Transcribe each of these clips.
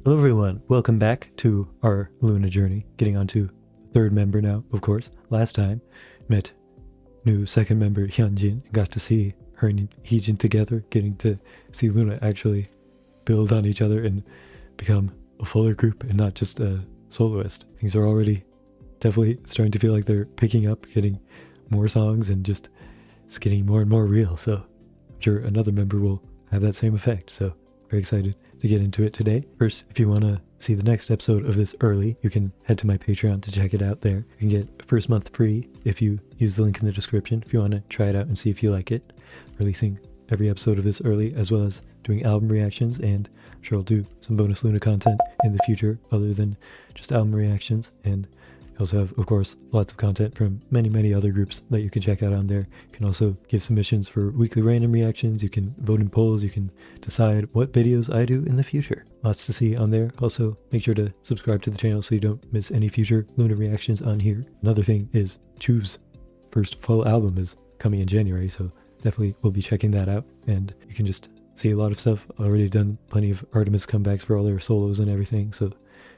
Hello everyone, welcome back to our LOONA journey, getting on to the third member now, of course. Last time, met new second member HyeonJin, and got to see her and HeeJin together, getting to see LOONA actually build on each other and become a fuller group and not just a soloist. Things are already definitely starting to feel like they're picking up, getting more songs and just it's getting more and more real, so I'm sure another member will have that same effect, so very excited to get into it today. First, if you want to see the next episode of this early, you can head to my Patreon to check it out there. You can get first month free if you use the link in the description if you want to try it out and see if you like it. Releasing every episode of this early, as well as doing album reactions, and I'm sure I'll do some bonus LOONA content in the future other than just album reactions. And I also have, of course, lots of content from many other groups that you can check out on there. You can also give submissions for weekly random reactions. You can vote in polls. You can decide what videos I do in the future. Lots to see on there. Also, make sure to subscribe to the channel so you don't miss any future LOONA reactions on here. Another thing is Chu's first full album is coming in January, so definitely we'll be checking that out. And you can just see a lot of stuff. Already done plenty of Artemis comebacks for all their solos and everything, so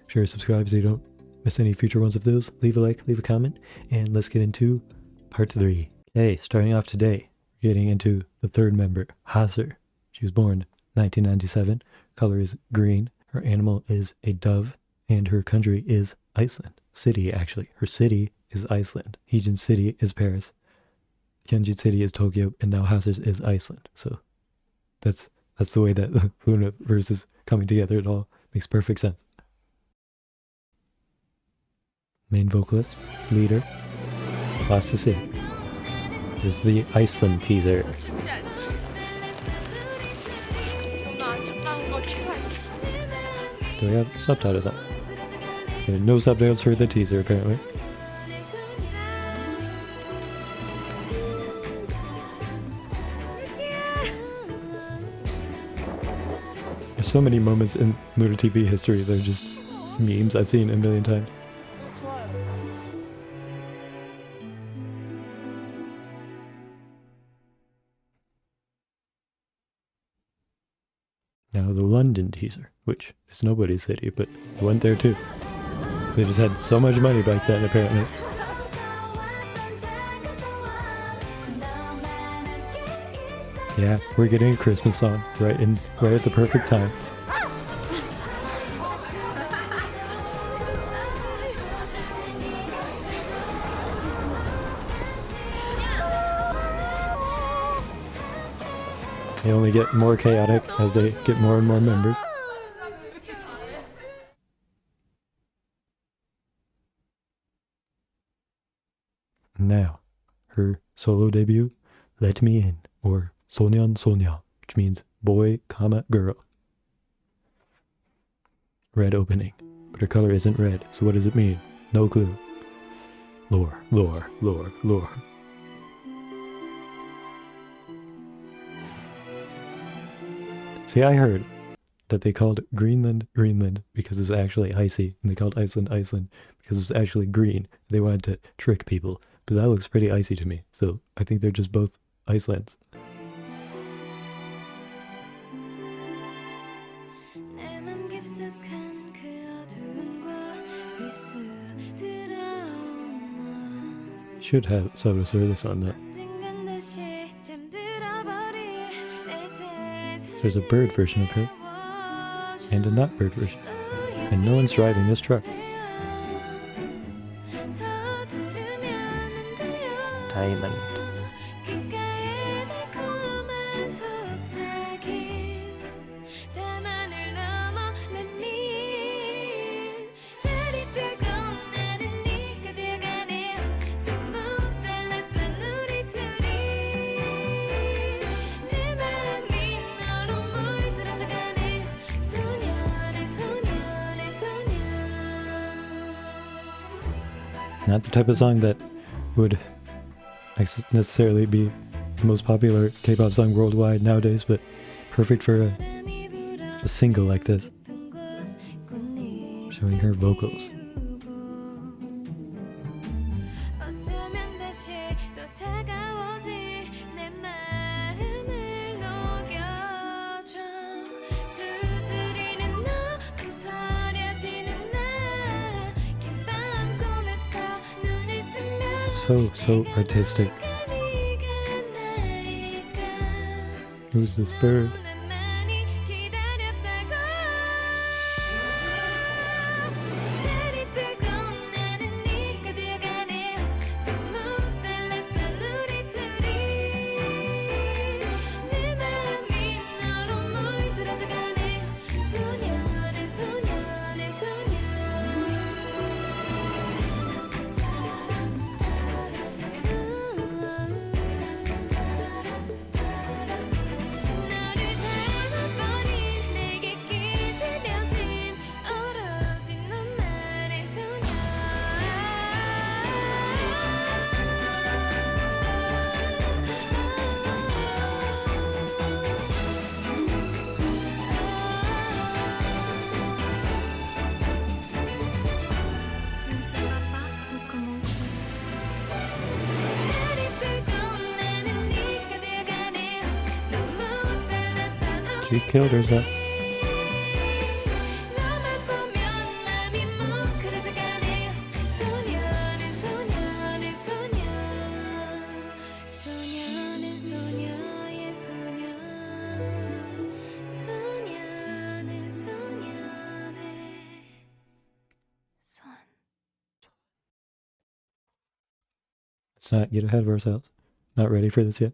sure to subscribe so you don't miss any future ones of those. Leave a like, leave a comment, and let's get into part 3. Okay, starting off today, we're getting into the third member, HaSeul. She was born 1997. Color is green. Her animal is a dove, and her country is Iceland. City, actually. Her city is Iceland. HeeJin's city is Paris. HyeonJin's city is Tokyo, and now HaSeul's is Iceland. So that's the way that the LOONA verse is coming together. It all makes perfect sense. Main vocalist, leader, lots to see. This is the Iceland teaser. Do we have subtitles on? Okay, no subtitles for the teaser apparently. There's so many moments in LOONA TV history that are just memes I've seen a million times. Now the London teaser, which is nobody's city, but I went there too. They just had so much money back then, apparently. Yeah, we're getting a Christmas song right at the perfect time. They only get more chaotic as they get more and more members. Now, her solo debut, Let Me In, or Sonyeon Sonya, which means boy, girl. Red opening, but her color isn't red, so what does it mean? No clue. Lore. See, I heard that they called Greenland because it was actually icy, and they called Iceland because it was actually green. They wanted to trick people, but that looks pretty icy to me, so I think they're just both Icelands. Should have subtitles for this one though. There's a bird version of her, and a not bird version, and no one's driving this truck. Diamond. Not the type of song that would necessarily be the most popular K-pop song worldwide nowadays, but perfect for a single like this. Showing her vocals. So artistic. Who's this bird? She killed herself. Let's not get ahead of ourselves. Not ready for this yet.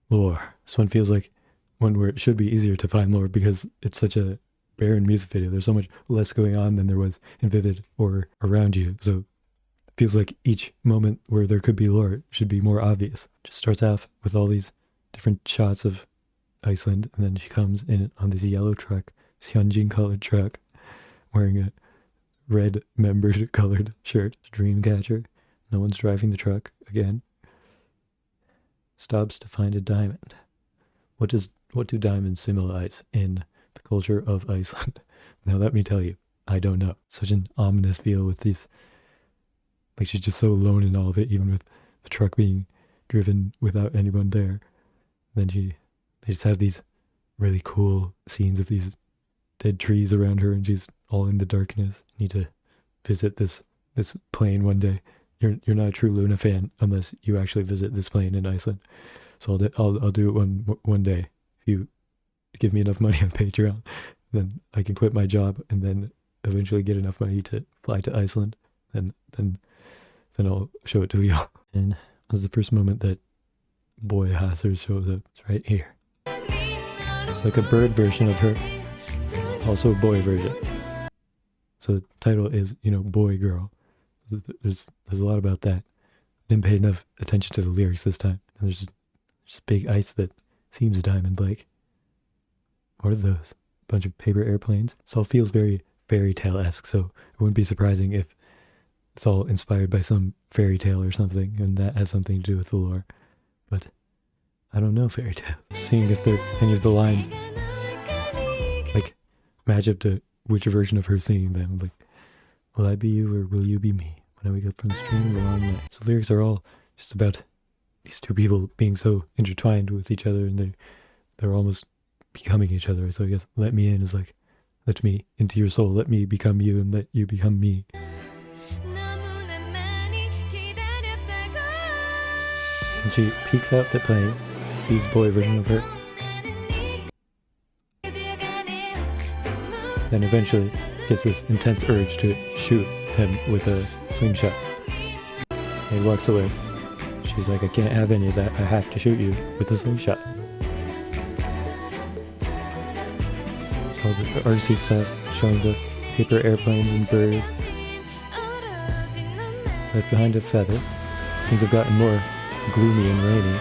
Lore. This one feels like one where it should be easier to find lore because it's such a barren music video. There's so much less going on than there was in Vivid or Around You. So it feels like each moment where there could be lore should be more obvious. Just starts off with all these different shots of Iceland, and then she comes in on this yellow truck, this HeeJin colored truck, wearing a red membered colored shirt, Dreamcatcher. No one's driving the truck again. Stops to find a diamond. What do diamonds symbolize in the culture of Iceland? Now let me tell you, I don't know. Such an ominous feel with these, like she's just so alone in all of it, even with the truck being driven without anyone there. Then they just have these really cool scenes of these dead trees around her, and she's all in the darkness. Need to visit this plane one day. You're not a true LOONA fan unless you actually visit this plane in Iceland. So I'll do it one day. If you give me enough money on Patreon, then I can quit my job and then eventually get enough money to fly to Iceland. Then I'll show it to y'all. And it was the first moment that boy HeeJin shows up. It's right here. It's like a bird version of her, also a boy version. So the title is, boy girl. There's a lot about that. Didn't pay enough attention to the lyrics this time. And there's just big ice that seems diamond-like. What are those? Bunch of paper airplanes? This all feels very fairy tale-esque, so it wouldn't be surprising if it's all inspired by some fairy tale or something, and that has something to do with the lore. But I don't know fairy tale. Seeing if there any of the lines like match up to which version of her singing them. Like, will I be you or will you be me? When I wake up from the stream the long night. So the lyrics are all just about these two people being so intertwined with each other, and they're almost becoming each other. So I guess let me in is like, let me into your soul, let me become you and let you become me. And she peeks out the plane, sees boy version of her. Then eventually gets this intense urge to shoot him with a slingshot. And he walks away. She's like, I can't have any of that. I have to shoot you with a slingshot. So the artsy stuff, showing the paper airplanes and birds. But behind a feather, things have gotten more gloomy and rainy.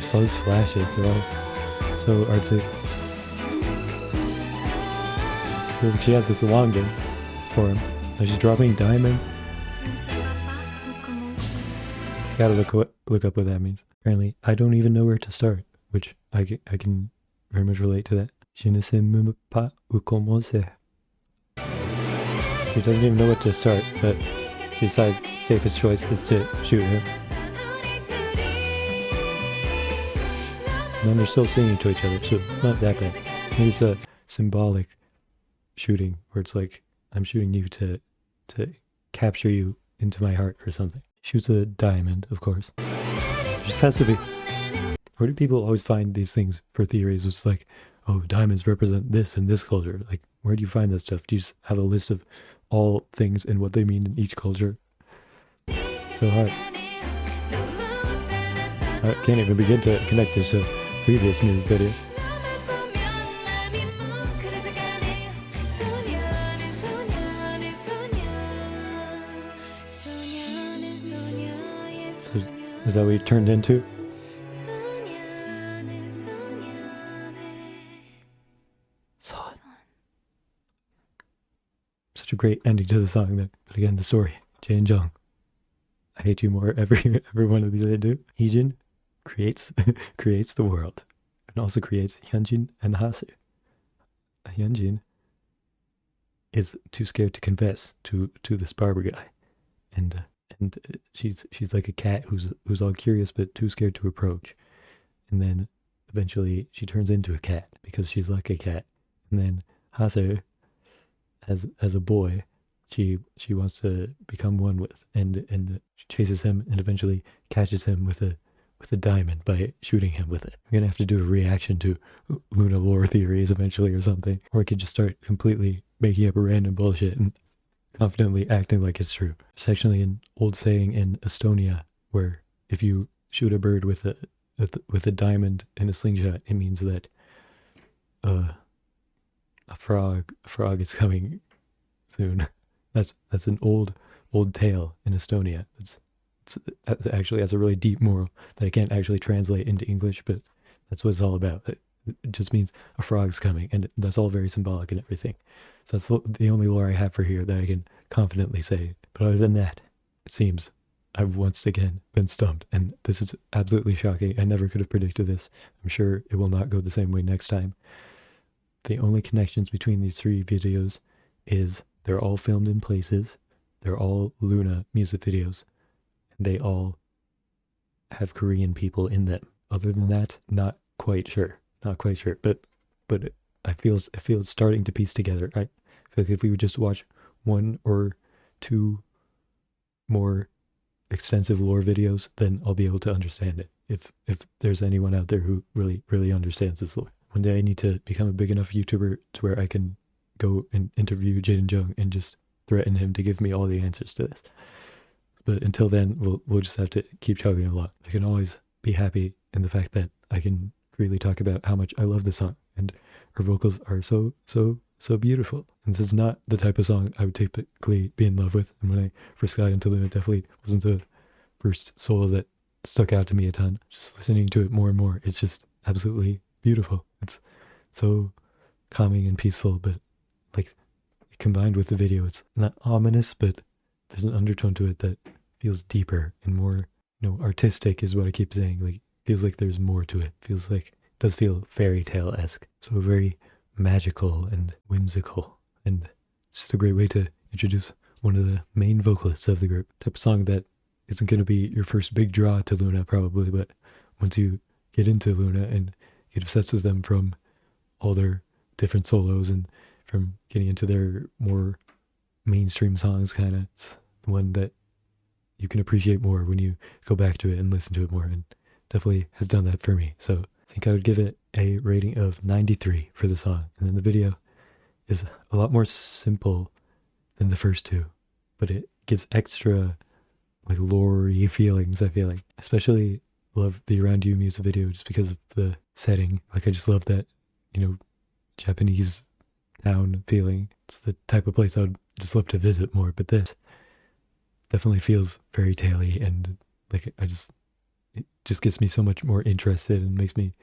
Just all these flashes, they're all so artsy. Feels like she has this longing for him. Like she's dropping diamonds. Gotta look up what that means. Apparently, I don't even know where to start, which I can very much relate to that. Je ne sais même pas où commencer. She doesn't even know what to start, but she decides the safest choice is to shoot him. And then they're still singing to each other, so not that bad. Maybe it's a symbolic shooting where it's like, I'm shooting you to capture you into my heart or something. Shoots a diamond, of course. It just has to be. Where do people always find these things for theories? It's like, oh, diamonds represent this in this culture. Like, where do you find that stuff? Do you just have a list of all things and what they mean in each culture? So hard. I can't even begin to connect it to previous music video. So is that what you turned into? Such a great ending to the song. But again, the story. Jae and Jung. I hate you more every one of these I do. HeeJin creates creates the world, and also creates HyunJin and HaSeul. HyunJin is too scared to confess to this barber guy, and she's like a cat who's all curious but too scared to approach, and then eventually she turns into a cat because she's like a cat, and then HaSeul, as a boy, she wants to become one with, and she chases him and eventually catches him with a diamond by shooting him with it. I'm gonna have to do a reaction to Loona lore theories eventually or something, or I could just start completely making up random bullshit and confidently acting like it's true. There's actually an old saying in Estonia where if you shoot a bird with a diamond in a slingshot, it means that a frog is coming soon. That's an old tale in Estonia. It actually has a really deep moral that I can't actually translate into English, but that's what it's all about. It just means a frog's coming, and that's all very symbolic and everything. So that's the only lore I have for here that I can confidently say. But other than that, it seems I've once again been stumped, and this is absolutely shocking. I never could have predicted this. I'm sure it will not go the same way next time. The only connections between these three videos is they're all filmed in places, they're all Loona music videos, and they all have Korean people in them. Other than that, not quite sure. But I feel it's starting to piece together. I feel like if we would just watch one or two more extensive lore videos, then I'll be able to understand it. If there's anyone out there who really understands this lore. One day I need to become a big enough YouTuber to where I can go and interview Jae and Jung and just threaten him to give me all the answers to this. But until then, we'll just have to keep chugging along. I can always be happy in the fact that I can freely talk about how much I love the song, and her vocals are so beautiful. And this is not the type of song I would typically be in love with. And when I first got into Loona, it definitely wasn't the first solo that stuck out to me a ton. Just listening to it more and more, it's just absolutely beautiful. It's so calming and peaceful, but like combined with the video, it's not ominous, but there's an undertone to it that feels deeper and more, artistic is what I keep saying. Like, feels like there's more to it. Feels like, it does feel fairy tale-esque. So very magical and whimsical. And it's just a great way to introduce one of the main vocalists of the group. Type of song that isn't going to be your first big draw to Loona probably, but once you get into Loona and get obsessed with them from all their different solos and from getting into their more mainstream songs, kind of, it's the one that you can appreciate more when you go back to it and listen to it more, and definitely has done that for me. So I think I would give it a rating of 93 for the song. And then the video is a lot more simple than the first two, but it gives extra like lore-y feelings, I feel like. Especially love the Around You music video just because of the setting. Like, I just love that, Japanese town feeling. It's the type of place I would just love to visit more, but this definitely feels fairy tale-y, and like it just gets me so much more interested and makes me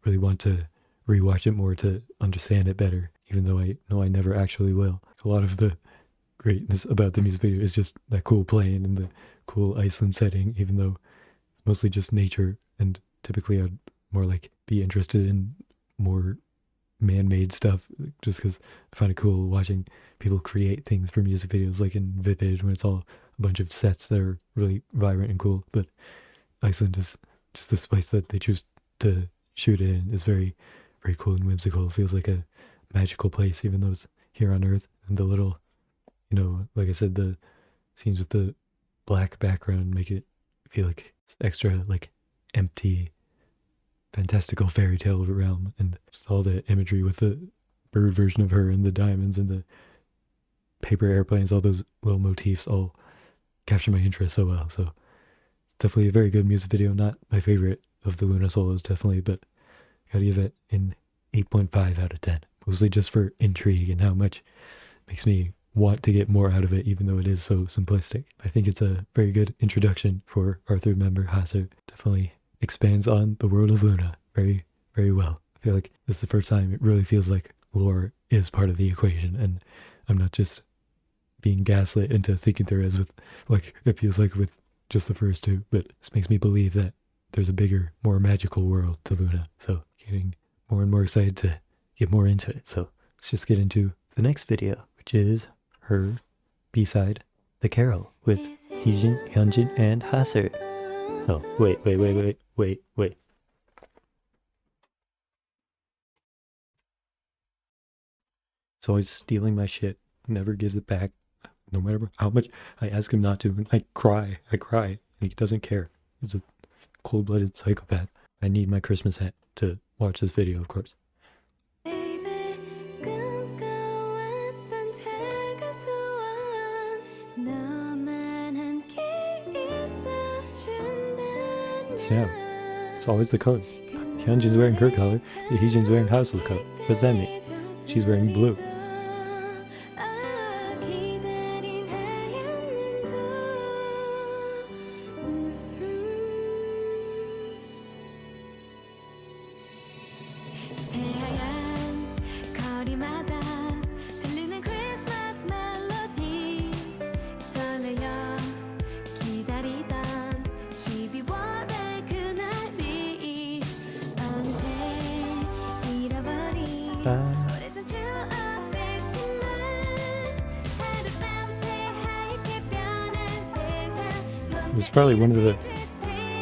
really want to rewatch it more to understand it better, even though I know I never actually will. A lot of the greatness about the music video is just that cool playing and the cool Iceland setting, even though it's mostly just nature, and typically I'd more like be interested in more man-made stuff just because I find it cool watching people create things for music videos, like in Vivid, when it's all a bunch of sets that are really vibrant and cool. But Iceland is just this place that they choose to shoot it in is very, very cool and whimsical. It feels like a magical place, even though it's here on Earth. And the little, like I said, the scenes with the black background, make it feel like it's extra like empty, fantastical fairy tale realm, and just all the imagery with the bird version of her and the diamonds and the paper airplanes, all those little motifs all capture my interest so well. So it's definitely a very good music video. Not my favorite of the LOONA solos, definitely, but gotta give it an 8.5 out of 10. Mostly just for intrigue and how much it makes me want to get more out of it, even though it is so simplistic. I think it's a very good introduction for our third member, HeeJin. Definitely expands on the world of LOONA very, very well. I feel like this is the first time it really feels like lore is part of the equation, and I'm not just being gaslit into thinking there is with, like, it feels like with just the first two, but this makes me believe that there's a bigger, more magical world to LOONA. So getting more and more excited to get more into it. So let's just get into the next video, which is her B-side, The Carol, with HeeJin, HyunJin, and HaSeul. Oh, wait. It's always stealing my shit, never gives it back. No matter how much I ask him not to, and I cry, and he doesn't care. He's a cold-blooded psychopath. I need my Christmas hat to watch this video, of course. Yeah, it's always the color. Hyunjin's wearing her color, HeeJin's wearing HaSeul's color. What does that mean? She's wearing blue. It's probably one of the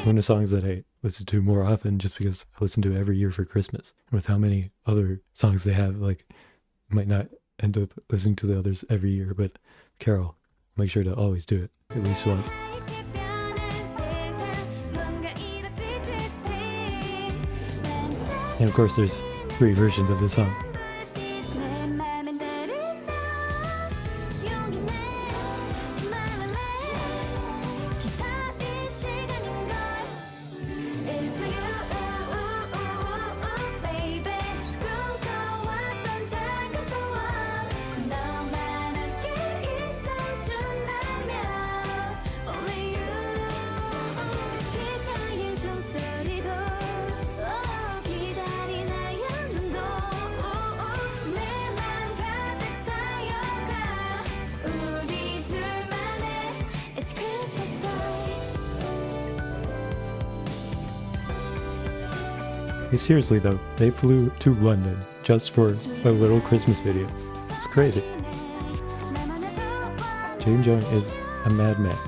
LOONA songs that I listen to more often, just because I listen to it every year for Christmas. And with how many other songs they have, like, I might not end up listening to the others every year, but Carol, make sure to always do it, at least once. And of course there's 3 versions of this song. Seriously though, they flew to London just for a little Christmas video. It's crazy. Jae Jung is a madman.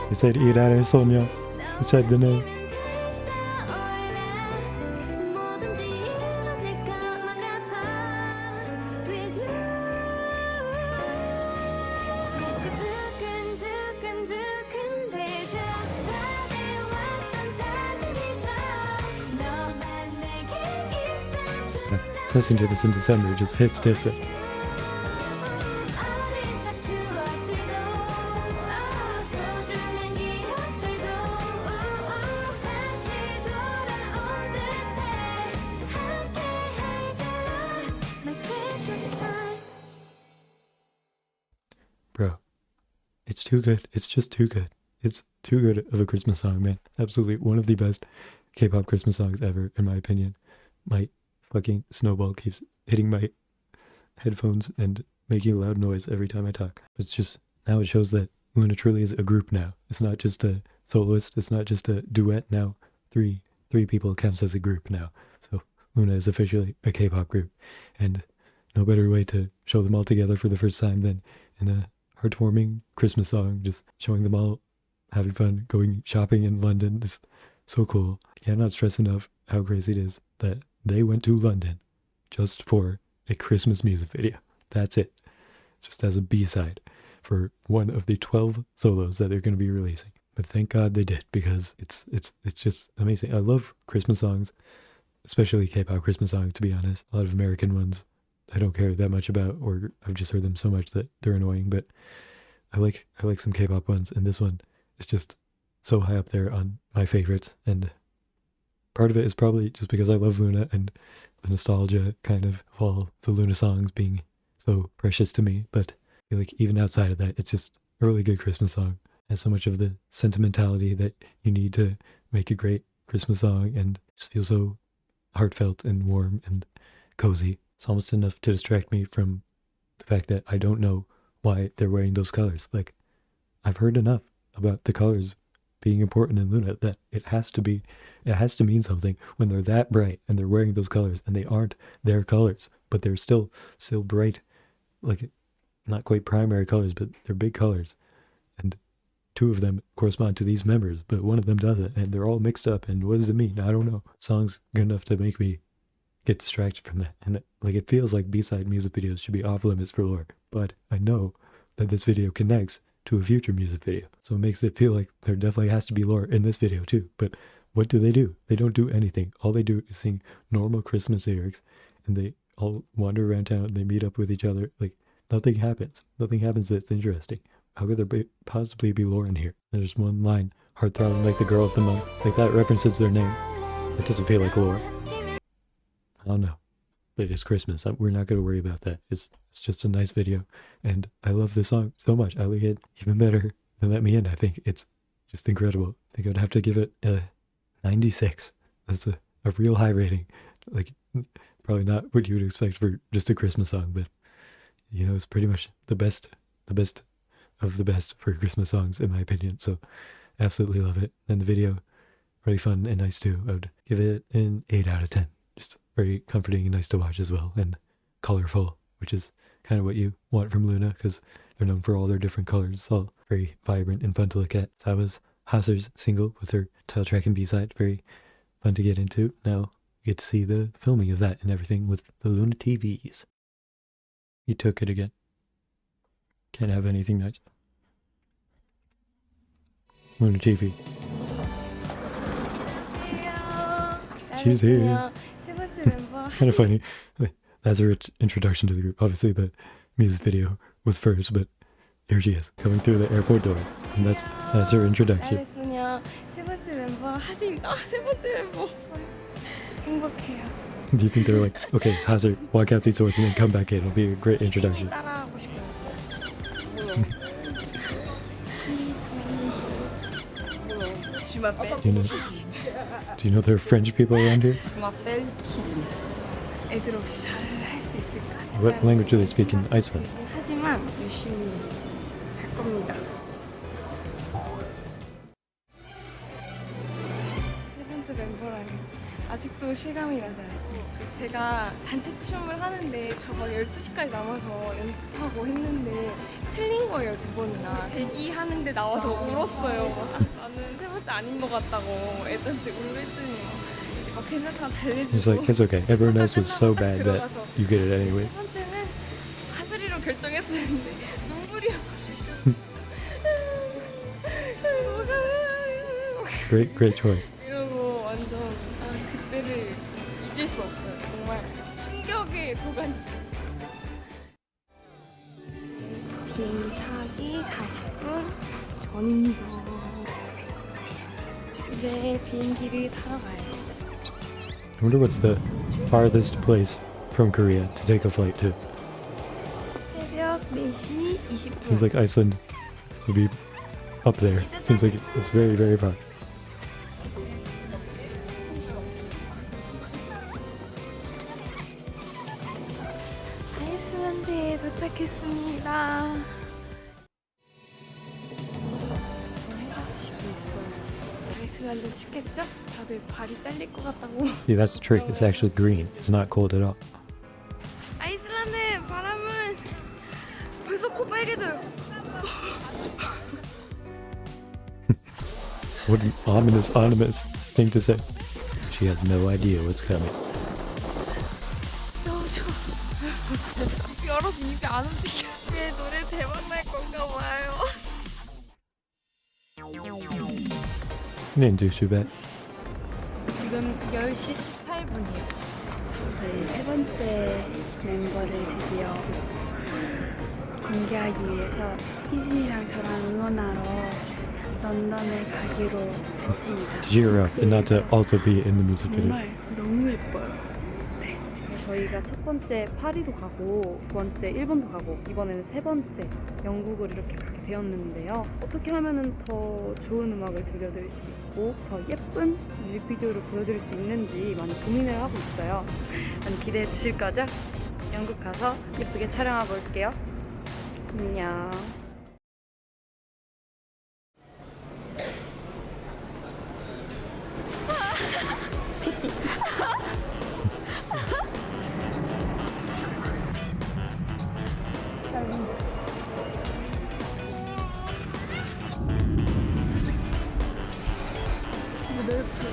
He said 일하는 소녀. He said the name. Listening to this in December just hits different. Bro, it's too good. It's just too good. It's too good of a Christmas song, man. Absolutely one of the best K-pop Christmas songs ever, in my opinion. My fucking snowball keeps hitting my headphones and making a loud noise every time I talk. It's just, now it shows that LOONA truly is a group now. It's not just a soloist. It's not just a duet now. Three people counts as a group now. So LOONA is officially a K-pop group. And no better way to show them all together for the first time than in a heartwarming Christmas song, just showing them all having fun, going shopping in London. It's so cool. Cannot stress enough how crazy it is that they went to London just for a Christmas music video. That's it. Just as a B-side for one of the 12 solos that they're going to be releasing. But thank God they did, because it's just amazing. I love Christmas songs, especially K-pop Christmas songs, to be honest. A lot of American ones I don't care that much about, or I've just heard them so much that they're annoying, but I like some K-pop ones, and this one is just so high up there on my favorites. And part of it is probably just because I love LOONA and the nostalgia kind of all the LOONA songs being so precious to me. But I feel like even outside of that, it's just a really good Christmas song. It has so much of the sentimentality that you need to make a great Christmas song, and just feel so heartfelt and warm and cozy. It's almost enough to distract me from the fact that I don't know why they're wearing those colors. Like, I've heard enough about the colors being important in LOONA that it has to mean something when they're that bright and they're wearing those colors, and they aren't their colors, but they're still bright, like not quite primary colors, but they're big colors. And two of them correspond to these members, but one of them doesn't, and they're all mixed up. And what does it mean? I don't know. The song's good enough to make me get distracted from that. And like, it feels like B-side music videos should be off limits for lore, but I know that this video connects to a future music video, so it makes it feel like there definitely has to be lore in this video too. But what do? They don't do anything. All they do is sing normal Christmas lyrics, and they all wander around town, and they meet up with each other. Like, nothing happens that's interesting. How could there possibly be lore in here? There's one line, heart-throbbing like the girl of the month, like that references their name. It doesn't feel like lore. I don't know, but it's Christmas. We're not going to worry about that. It's just a nice video, and I love this song so much. I like it even better than Let Me In. I think it's just incredible. I think I'd have to give it a 96. That's a real high rating. Like, probably not what you would expect for just a Christmas song, but you know, it's pretty much the best of the best for Christmas songs, in my opinion. So absolutely love it. And the video, really fun and nice too. I would give it an 8 out of 10. Just very comforting and nice to watch as well, and colorful, which is kind of what you want from LOONA, because they're known for all their different colors. It's all very vibrant and fun to look at. So that was HeeJin's single with her title track and B-side. Very fun to get into. Now you get to see the filming of that and everything with the LOONA TVs. You took it again. Can't have anything nice. LOONA TV. She's here. It's kind of funny. That's her introduction to the group. Obviously the music video was first, but here she is, coming through the airport doors. And that's her introduction. Do you think they're like, okay, Hazard, walk out these doors and then come back in? It'll be a great introduction. Do you know there are French people around here? What language do they speak in Iceland? 아직도 실감이 나지 않습니다. 제가 단체 춤을 하는데 저거 12시까지 남아서 연습하고 했는데 틀린 거예요, 두 번이나. 대기하는데 나와서 울었어요. 나는 세 번째 아닌 것 같다고 애들한테 울고 했더니 막 괜찮다고 달래주고. It's like, it's okay. Everyone else was so bad that you get it anyway. 세 번째는 하슬이로 결정했었는데 눈물이 Great choice. 이러고 완전 그때를 잊을 수 없어요. 정말 충격의 도가니. 비행기 타기 40분 전입니다. 이제 비행기를 타러 가요. I wonder what's the farthest place from Korea to take a flight to. 새벽 4시 20분. Seems like Iceland would be up there. Seems like it's very, very far. 아이슬란드에 도착했습니다. 해가 지고 있어요. 아이슬란드 춥겠죠? 다들 발이 잘릴 것 같다고. See, that's the trick. It's actually green. It's not cold at all. 아이슬란드 바람은 벌써 코 빨개져요. What an ominous thing to say. She has no idea what's coming. 너무 좋아. 여러분 입이 안 움직여. 제 노래 대박 날 건가 봐요. Didn't do too bad. 지금 10시 18분이에요. 저희 세 번째 멤버를 드디어 공개하기 위해서 희진이랑 저랑 응원하러 런던에 가기로 했습니다. To cheer her up and not to also be in the music video. 정말 너무 예뻐요. 저희가 첫 번째 파리도 가고 두 번째 일본도 가고 이번에는 세 번째 영국을 이렇게 가게 되었는데요. 어떻게 하면은 더 좋은 음악을 들려드릴 수 있고 더 예쁜 뮤직비디오를 보여드릴 수 있는지 많이 고민을 하고 있어요. 많이 기대해 주실 거죠? 영국 가서 예쁘게 촬영하고 올게요. 안녕.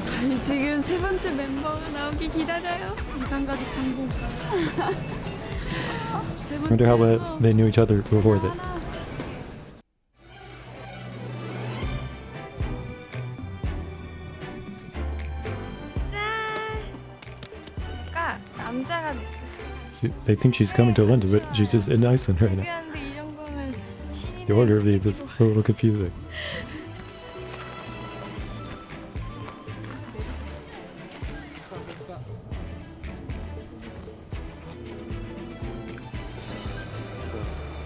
저희 지금 세 번째 멤버가 나오기 기다려요. 이상가족 상봉가. I wonder how well they knew each other before that. 짠! 남자가 됐어. See, they think she's coming to London, but she's just in Iceland right now. 미안한데 이 정도면 신이 The order of these is a little confusing.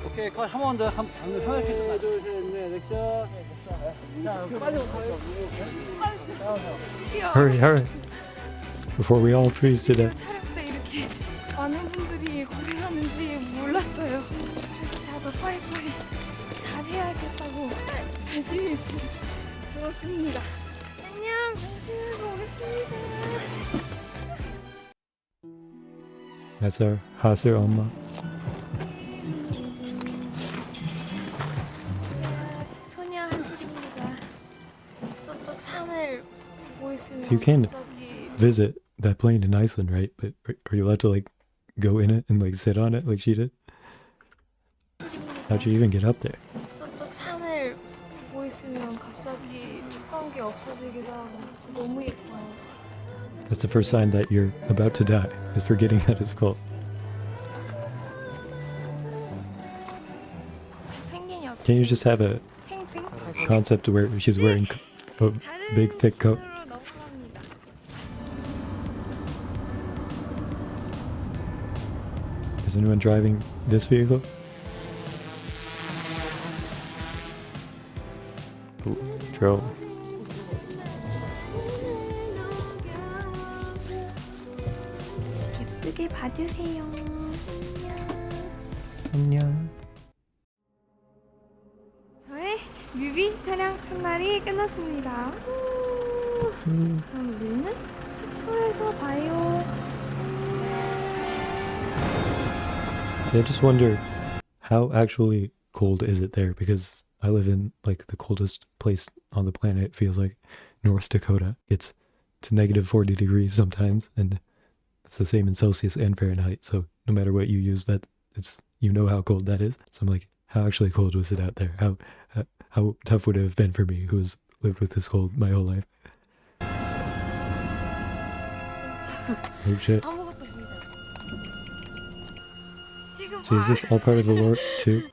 오케이, 한 번 더, 방금 편하게 좀 하나, 둘, 셋, 넷, 액션. 자, 빨리 오세요. 귀여워. Hurry. Before we all freeze to death. 촬영 때 이렇게 많은 분들이 고생하는지 몰랐어요. 제가 더 빨리빨리 잘해야겠다고 열심히 들었습니다. 안녕, 변신해서 오겠습니다. That's our HeeJin 엄마. 소녀 하슬입니다. 저쪽 산을 보고 있으면 So you can 갑자기 visit that plane in Iceland, right? But are you allowed to like go in it and like sit on it like she did? How'd you even get up there? 저쪽 산을 보고 있으면 갑자기 춥던 게 없어지기도 하고 너무 예뻐요. That's the first sign that you're about to die, is forgetting that it's cold. 펭귄이 어떻게 Can't you just have a 팽팽? concept where she's wearing a big thick coat? 산으로 넘어갑니다. Is anyone driving this vehicle? Ooh, drove. 예쁘게 봐주세요. 안녕. 저의 뮤비 촬영 첫날이 끝났습니다. 그럼 우리는 숙소에서 봐요. I just wonder how actually cold is it there, because I live in like the coldest place on the planet, it feels like North Dakota. It's to negative 40 degrees sometimes, and it's the same in Celsius and Fahrenheit. So no matter what you use, that it's, you know how cold that is. So I'm like, how actually cold was it out there? How tough would it have been for me, who's lived with this cold my whole life? Oh shit. 아무것도 보이지 않습니다. 지금 See, is this all part of the lore too?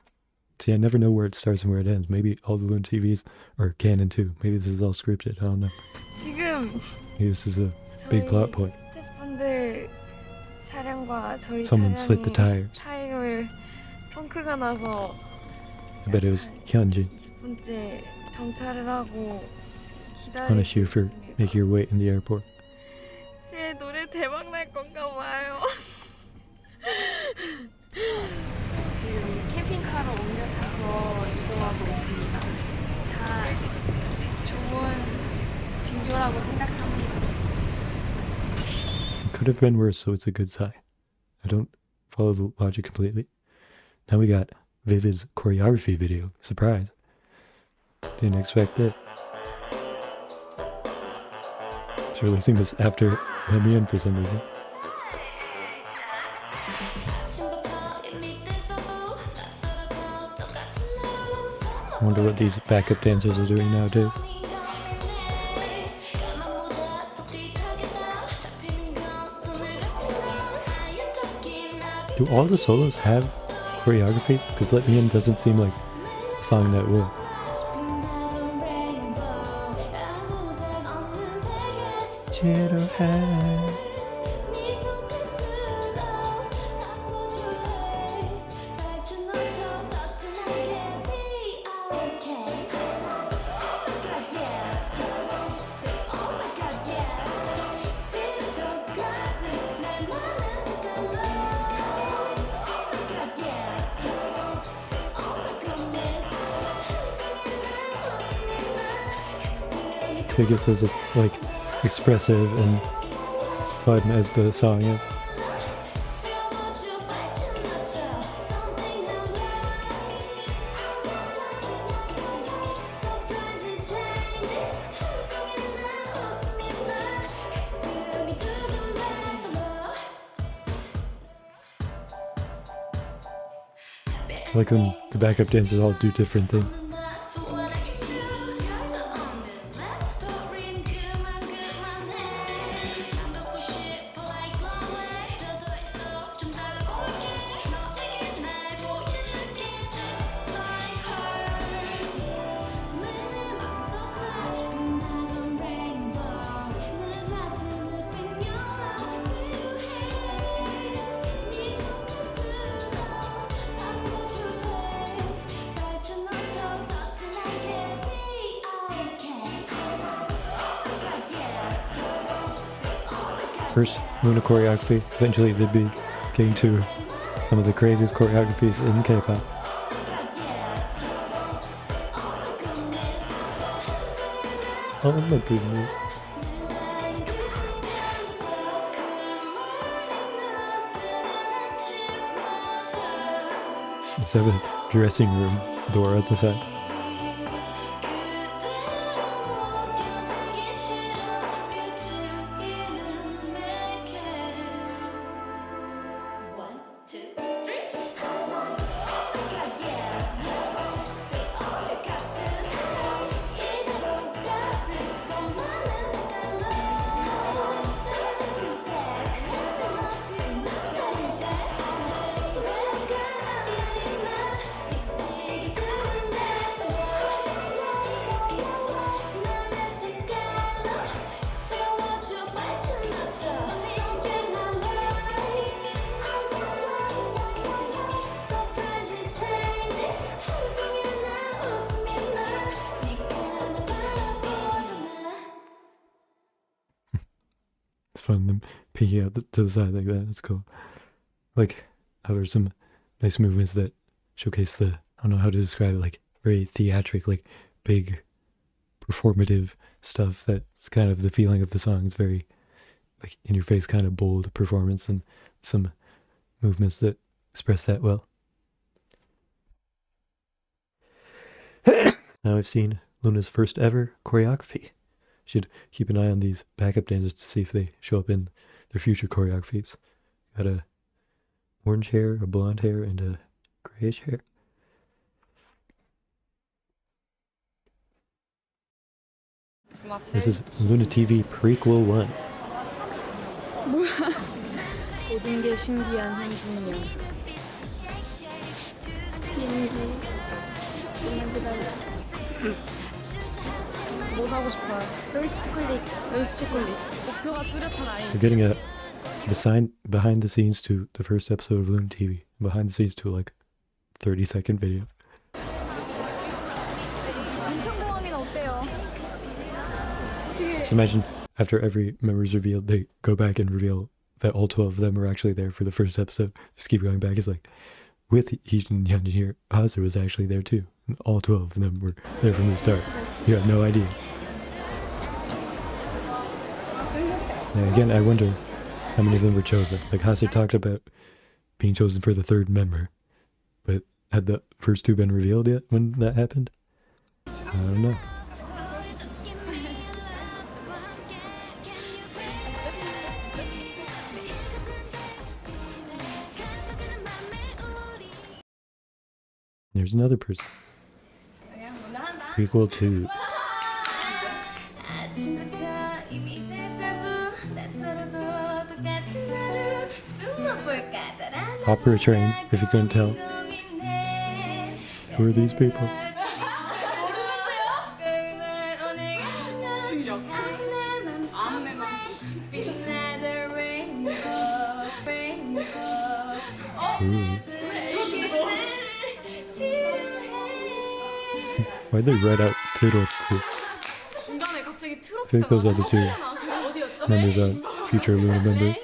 See, I never know where it starts and where it ends. Maybe all the LOONA TVs are canon too. Maybe this is all scripted. I don't know. 지금 Maybe this is a big plot point. 스태프분들 차량과 저희 Someone slit the 차량이 tires. 타이어에 펑크가 나서 I bet it was HyeonJin. 20분째 정차를 하고 Punish 기다리고 you for 있습니다. making your wait in the airport. 제 노래 대박 날 건가 봐요. 지금 캠핑카로 옮겨 타서 이동하고 있습니다. 다 좋은 징조라고 생각합니다. It could have been worse, so it's a good sign. I don't follow the logic completely. Now we got Vivid's choreography video. Surprise. Didn't expect it. It's releasing this after Bamiyan for some reason. I wonder what these backup dancers are doing nowadays. Do all the solos have choreography? Because Let Me In doesn't seem like a song that will. I guess as like expressive and fun as the song is. Like when the backup dancers all do different things. First LOONA choreography, eventually they'd be getting to some of the craziest choreographies in K-pop. Oh my goodness. Let's have a dressing room door at the side. Fun them peeking out to the side like that. That's cool. Like how there's some nice movements that showcase the, I don't know how to describe it, like very theatric, like big performative stuff. That's kind of the feeling of the song. It's very like in your face kind of bold performance and some movements that express that well. Now I've seen LOONA's first ever choreography. Should keep an eye on these backup dancers to see if they show up in their future choreographies. Got a orange hair, a blonde hair, and a grayish hair. This is LOONA TV Prequel 1. 모든 게 신기한 한진이 형. 비행기 좀만 기다려. 뭐 사고 싶어요? 로이스 초콜릿. 로이스 초콜릿. 목표가 뚜렷한 아이. We're getting a behind the scenes to the first episode of LOONA TV. Behind the scenes to like 30-second video. So imagine after every member is revealed, they go back and reveal that all 12 of them were actually there for the first episode. Just keep going back. It's like, with HeeJin+HyunJin here, HaSeul was actually there too. And all 12 of them were there from the start. You have no idea. And again, I wonder how many of them were chosen. Like HaSeul talked about being chosen for the third member, but had the first two been revealed yet when that happened? I don't know. There's another person. Equal to Opera Train, if you couldn't tell. Who are these people? Ooh. Why'd they write out Turtle too? I feel like those other two members are future LOONA members.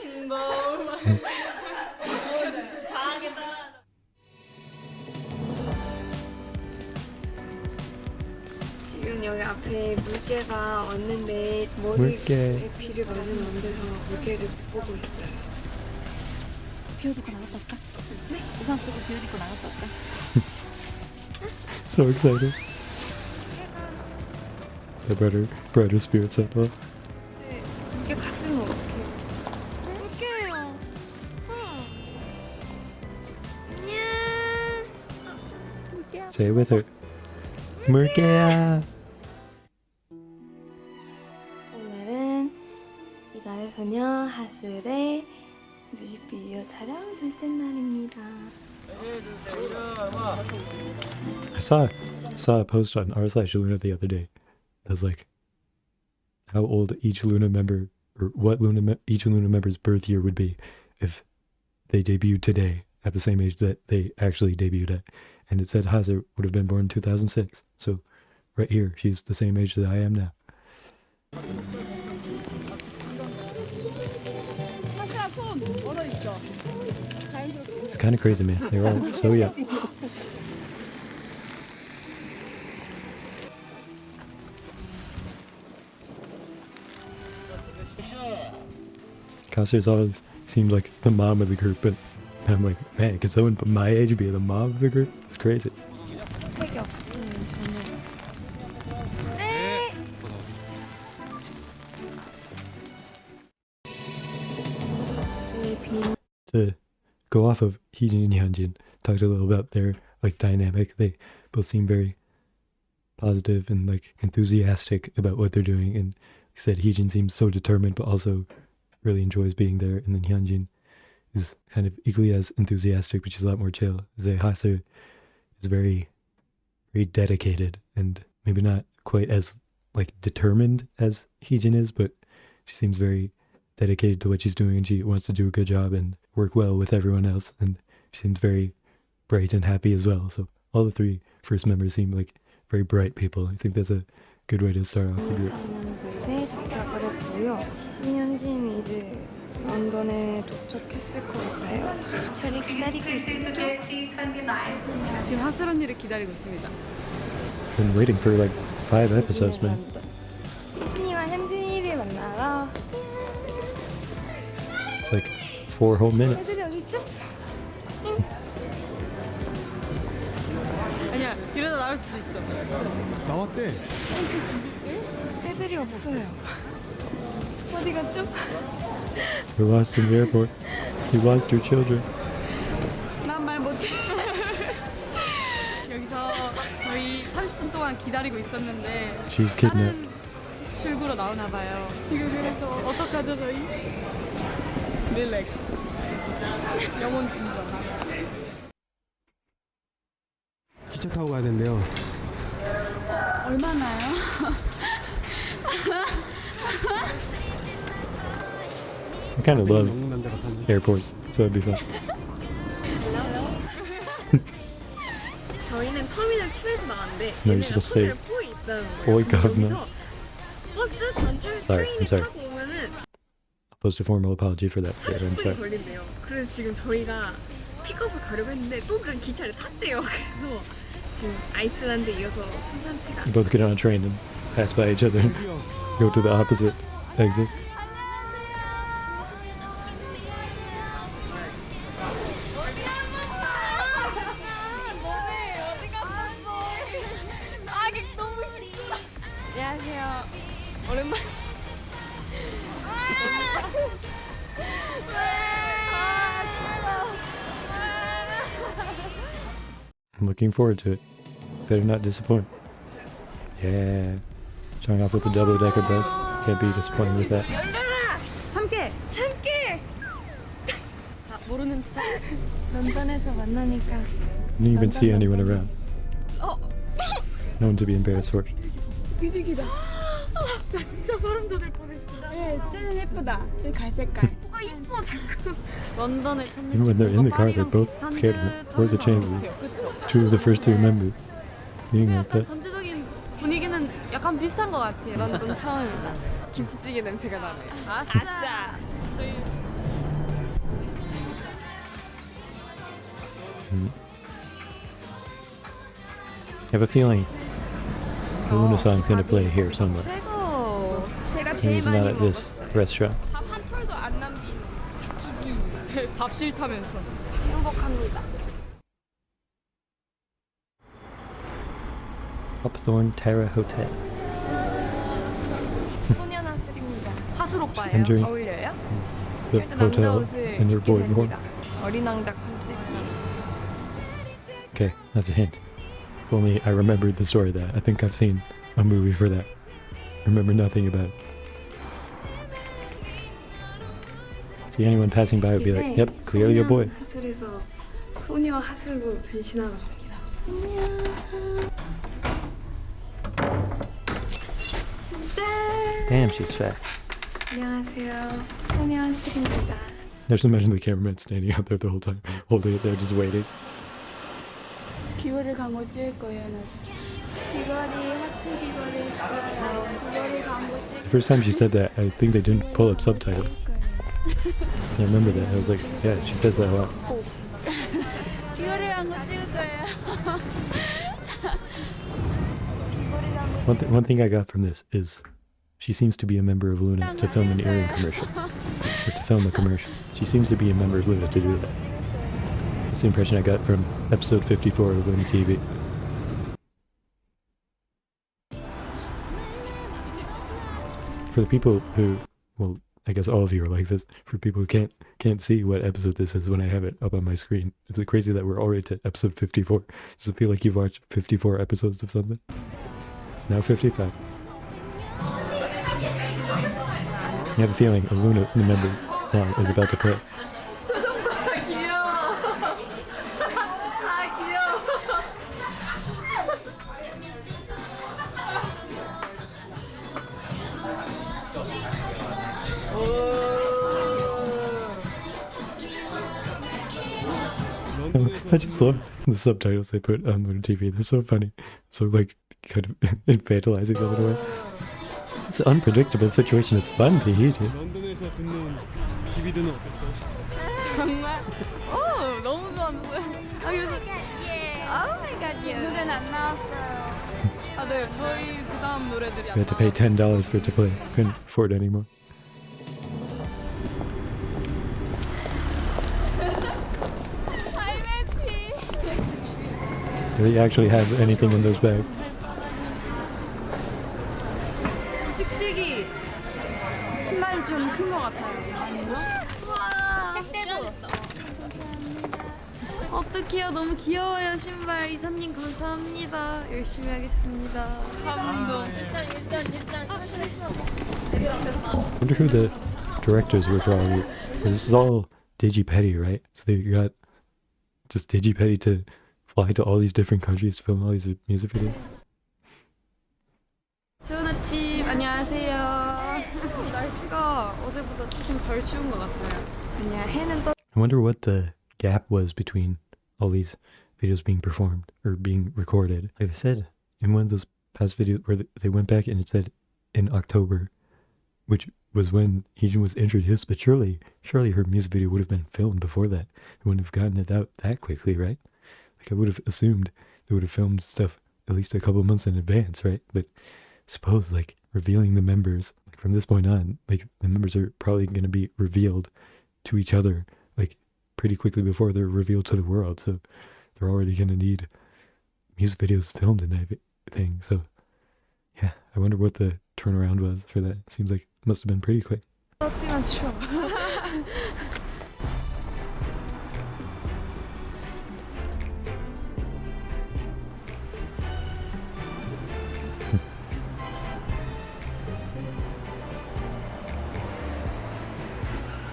지금 여기 앞에 물개가 왔는데 머리에 비를 맞으면 안 돼서 물개를 보고 있어요. 비옷 입고 나갔다 올까? 네? 우산 쓰고 비옷 입고 나갔다 올까? So excited. The brighter spirits up. Huh? 네, 물개 갔으면 어떡해요? 물개예요. 안녕. Say it with her. 물개야. 오늘은 이달의 소녀 하슬의 뮤직비디오 촬영 둘째 날입니다. I saw a post on r/LOONA the other day. That was like how old each LOONA member, or what each LOONA member's birth year would be if they debuted today at the same age that they actually debuted at. And it said HaSeul would have been born in 2006. So right here, she's the same age that I am now. It's kind of crazy, man. They're all so young. HaSeul's always seemed like the mom of the group, but I'm like, man, could someone my age be the mom of the group? It's crazy. 혜택이 없었으면 저는 To go off of HeeJin and HyunJin, talked a little about their like dynamic. They both seem very positive and like enthusiastic about what they're doing. And like I said, HeeJin seems so determined, but also really enjoys being there. And then HyunJin is kind of equally as enthusiastic, but she's a lot more chill. HaSeul is very, very dedicated and maybe not quite as like determined as HeeJin is, but she seems very dedicated to what she's doing and she wants to do a good job and work well with everyone else. And she seems very bright and happy as well. So all the three first members seem like very bright people. I think that's a good way to start off the group. 곳에 도착을 했고요. HeeJin+HyunJin이 이제 런던에 도착했을 것 같아요. 저를 기다리고 있겠죠? 지금 하슬 언니를 기다리고 있습니다. Been waiting for like 5 episodes, man. 희진이와 현진이를 만나러. It's like 4 whole minutes. 애들이 어딨죠? 아니야, 이러다 나올 수도 있어. 나왔대. 애들이 없어요. 어디 갔죠? We're lost in the airport. You lost your children. 난 말 못해. 여기서 저희 30분 동안 기다리고 있었는데 She was kidnapped. 다른 출구로 나오나 봐요. 이거 그래서 어떡하죠 저희? 릴렉스. 영혼 분전. 기차 타고 가야 된대요. 얼마나요? I kind of love airports, so it'd be fun. 저희는 터미널 2에서 나왔는데 No, you're 얘네가 supposed to say 터미널 4에 있다는 거예요. Boy, God, 여기서 no. 버스 전철 Sorry, 트레인을 I'm sorry. 타고 오면은 Post a formal apology for that. Sir. I'm 30분이 sorry. 걸린대요. 그래서 지금 저희가 픽업을 가려고 했는데 또 그 기차를 탔대요. 그래서 지금 아이슬란드 이어서 순탄치가 You both get on a train and pass by each other and go to the opposite exit. 안녕하세요. 오랜만. I'm looking forward to it. Better not disappoint. Yeah. Showing off with the double-decker bus. Can't be disappointed with that. 참깨. 자, 모르는 척. 런던에서 만나니까. Didn't even see anyone around. 어. No one to be embarrassed for. 비둘기다. 나 진짜 소름 돋을 뻔했어. 네, 쟤는 예쁘다. 쟤 갈색깔. 아 이뻐 자꾸. 런던을 찾는. Even when they're in the car, they're both scared of it. What are the chances? Two of the first two members being like 약간 that. 전체적인 분위기는 약간 비슷한 것 같아요. 런던 처음 김치찌개 냄새가 나네. 아싸. 저희 I have a feeling the LOONA song's gonna play here somewhere. 최고. 제가 Maybe 제일 it's not 많이 at this 먹었어요. restaurant. 밥 한 톨도 안 남긴 PD. 밥 싫다면서. 행복합니다. Upthorn Terra Hotel. 소년 하슬입니다. 하슬 오빠예요. Entering 어울려요? the 일단 남자 hotel 옷을 in their 입게 boy form. 됩니다. 어린 왕자 컨셉이. Okay, that's a hint. If only I remembered the story of that. I think I've seen a movie for that. Remember nothing about it. See anyone passing by would be like, yep, clearly a boy. 하슬에서 소녀 하슬로 변신하러 갑니다. 짠! Damn, she's fat. 안녕하세요. 소녀 하슬입니다. I just imagine the cameraman standing out there the whole time, holding it there, just waiting. 귀걸이 광고 찍을 거예요 나중에. 귀걸이 하트 귀걸이 있어요. 귀걸이 광고 찍을 First time she said that, I think they didn't pull up subtitles. I remember that. I was like, yeah, she says that a lot. 귀걸이 광고 찍을 거예요. One thing I got from this is she seems to be a member of LOONA to film an earring commercial. Or to film a commercial. She seems to be a member of LOONA to do that. That's the impression I got from episode 54 of LOONA TV. For the people who, well, I guess all of you are like this. For people who can't see what episode this is when I have it up on my screen, is it crazy that we're already to episode 54? Does it feel like you've watched 54 episodes of something? Now 55. I have a feeling a LOONA member song is about to play. I just love the subtitles they put on LOONA TV. They're so funny. So like kind of infantilizing them in a way. It's an unpredictable situation. It's fun to hear it. 런던에서 듣는 TV들은 어땠어? 정말? 오 너무 좋았어요. 아 요새 오마이갓이에요. 노래는 안 나왔어요. 아 네 저희 그 다음 노래들이 We had to pay $10 for it to play. Couldn't afford it anymore. Do they actually have anything in those bags? 찍찍이 신발이 좀 큰 것 같아요. 아닌가? 우와. 어떡해요. 너무 귀여워요 신발. 이사님 감사합니다. 열심히 하겠습니다. 감동. I wonder who the directors were for all of you. This is all Digipetty, right? So they got just Digipetty to fly to all these different countries to film all these music videos. 좋은 아침 안녕하세요. 날씨가 어제보다 좀 덜 추운 것 같아요. 아니야 해는 또 I wonder what the gap was between all these videos being performed or being recorded. Like they said in one of those past videos where they went back and it said in October, which was when HeeJin was introduced, but surely her music video would have been filmed before that. It wouldn't have gotten it out that quickly, right? Like, I would have assumed they would have filmed stuff at least a couple of months in advance, right? But suppose, like, revealing the members, like, from this point on, like, the members are probably going to be revealed to each other, like, pretty quickly before they're revealed to the world. So they're already going to need music videos filmed and everything. So yeah, I wonder what the turnaround was for that. Seems like it must have been pretty quick. 떴지만 추워.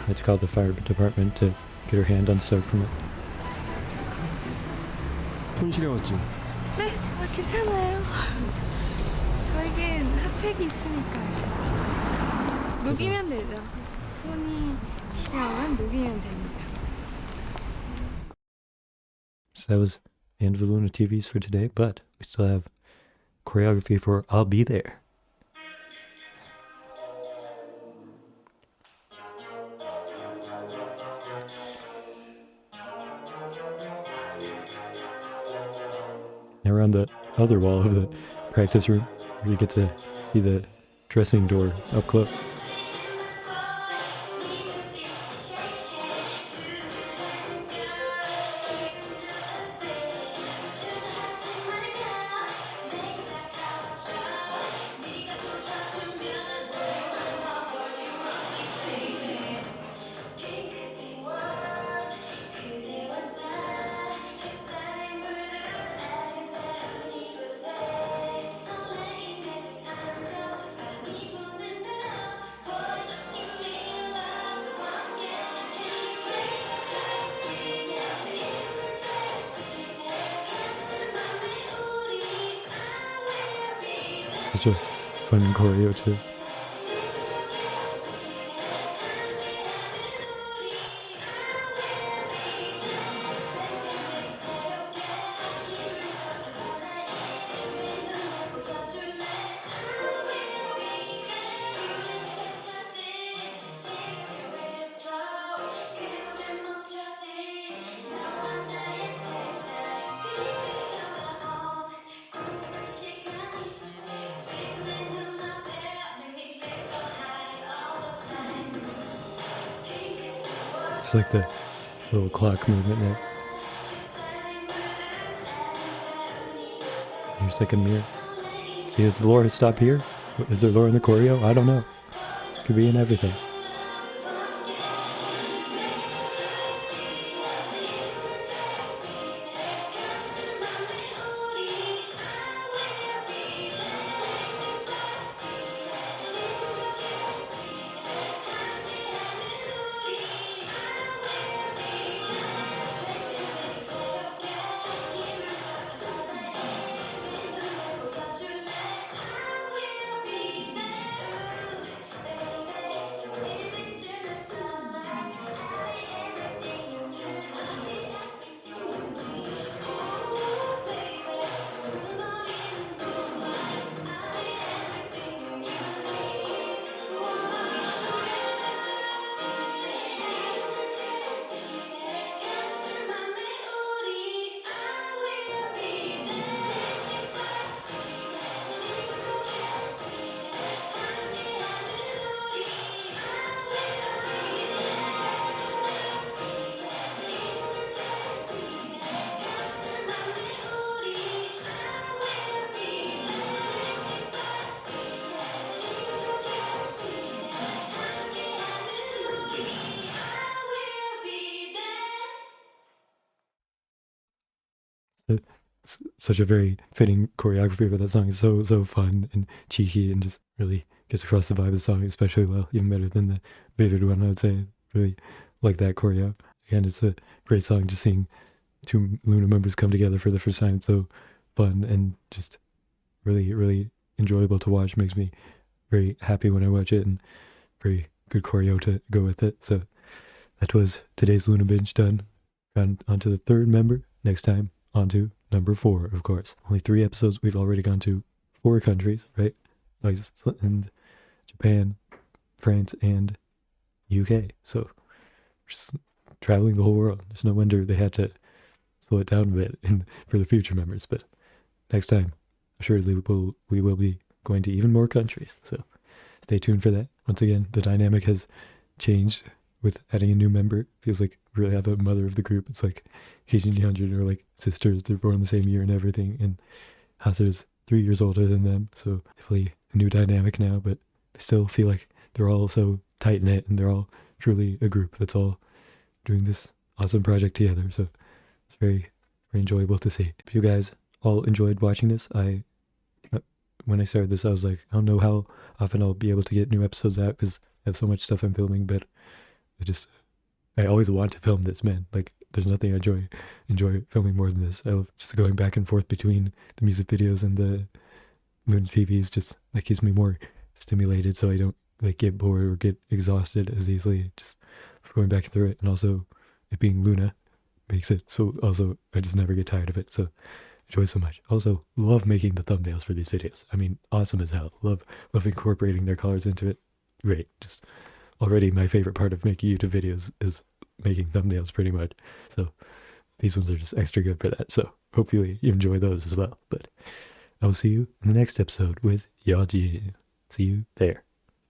I had to call the fire department to get her hand unstuck from it. 손 시려웠지? 네, 괜찮아요. 저에겐 핫팩이 있으니까요. 녹이면 되죠. 손이 시려면 녹이면 됩니다. So that was the end of the Luna TVs for today, but we still have choreography for I'll Be There. Now we're on the other wall of the practice room, where you get to see the dressing door up close. Such a fun choreo too. Just like the little clock movement there. Here's like a mirror. See, does Laura stop here? Is there Laura in the choreo? I don't know. Could be in everything. Such a very fitting choreography for that song. It's so fun and cheeky and just really gets across the vibe of the song especially well, even better than the Vivid one, I would say. Really like that choreo. Again, it's a great song, just seeing two Loona members come together for the first time. It's so fun and just really enjoyable to watch. Makes me very happy when I watch it, and very good choreo to go with it. So that was today's Loona Binge done. On to the third member. Next time, on to number 4, of course. Only 3 episodes. We've already gone to 4 countries, right? Iceland, Japan, France, and UK. So just traveling the whole world. There's no wonder they had to slow it down a bit for the future members. But next time, assuredly, we will be going to even more countries. So stay tuned for that. Once again, the dynamic has changed with adding a new member. Feels like we really have a mother of the group. It's like HeeJin+HyunJin are like sisters. They're born the same year and everything. And HaSeul's 3 years older than them. So definitely a new dynamic now, but they still feel like they're all so tight knit and they're all truly a group that's all doing this awesome project together. So it's very, very enjoyable to see. If you guys all enjoyed watching this, when I started this, I was like, I don't know how often I'll be able to get new episodes out because I have so much stuff I'm filming, but I always want to film this, man. Like, there's nothing I enjoy filming more than this. I love just going back and forth between the music videos and the LOONA TVs. Just that keeps me more stimulated, so I don't like get bored or get exhausted as easily. Just going back through it, and also it being LOONA makes it so. Also, I just never get tired of it. So enjoy so much. Also, love making the thumbnails for these videos. I mean, awesome as hell. Love incorporating their colors into it. Great. Just already my favorite part of making YouTube videos is making thumbnails pretty much. So these ones are just extra good for that. So hopefully you enjoy those as well. But I will see you in the next episode with HeeJin. See you there.